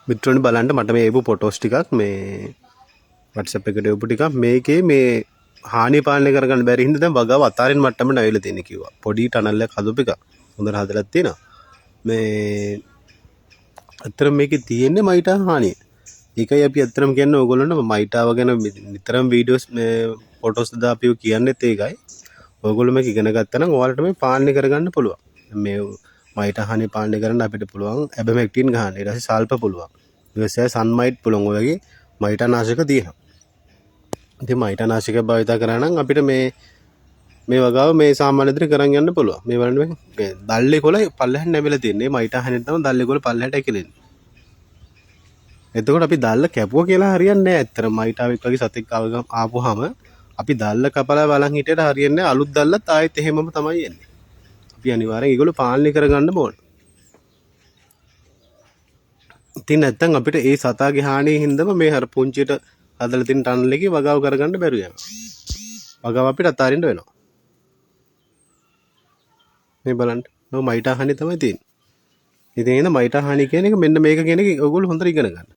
මිත්‍රෝනි බලන්න මට මේ එපු ෆොටෝස් ටිකක් මේ WhatsApp එකට එපු ටිකක් මේකේ මේ හානි පාලනය කරගන්න බැරි හින්දා දැන් වගාව අතාරින් මට්ටමට ඇවිල්ලා තියෙන කිව්වා. පොඩි ටනල් එකක් හදපු එක. හොඳට හදලා තියෙනවා. මේ අතරම මේකේ තියෙන්නේ මයිටා හානිය. ඒකයි අපි අතරම කියන්නේ ඕගොල්ලන්ට මයිටාව ගැන නිතරම වීඩියෝස් මේ ෆොටෝස් දාපියෝ කියන්නේත් ඒකයි. ඔයගොල්ලෝ මේක ඉගෙන ගත්තා නම් ඔයාලට මේ පාලනය කරගන්න පුළුවන්. මේ මයිටා හානිය පාලනය කරන්න අපිට පුළුවන්. ඇබමැක්ටින් ගන්න. ඊට පස්සේ සල්ප පුළුවන්. ඊට පස්සේ සන්මයිට් පුළුවන්. ඔය වගේ මයිටා නාශක තියෙනවා. ඉතින් මයිටා නාශක භාවිත කරා නම් අපිට මේ වගාව මේ සාමාන්‍ය විදිහට කරන් යන්න පුළුවන්. මේ බලන්න මේ දල්ලේ කොළ පල්ලෙහාට නැමිලා තියෙන්නේ. මයිටා හානියට තමයි දල්ලේ කොළ පල්ලෙහාට ඇකිලෙන්නේ. එතකොට අපි දැල්ල කැපුවා කියලා හරියන්නේ නැහැ. ඇත්තට මයිටාවෙක් වගේ සතෙක් ආපුවාම අපි දැල්ල කපලා බලන් හිටියට හරියන්නේ නැහැ. අලුත් දැල්ලත් ආයෙත් එහෙමම තමයි එන්නේ. අපි අනිවාර්යෙන් ඒගොල්ලෝ පාලනය කරගන්න ඕන. ඉතින් නැත්තම් අපිට ඒ සතාගේ හානිය හින්දාම මේ හර පුංචියට හදලා තියෙන ටනල් එකේ වගාව කරගන්න බැරුව යනවා. වගාව අපිට අතාරින්න වෙනවා. මේ බලන්න. මයිටා හානිය තමයි තියෙන්නේ. ඉතින් එහෙනම් මයිටා හානිය කියන එක මෙන්න මේක කියන එක ඔයගොල්ලෝ හොඳට ඉගෙන ගන්න.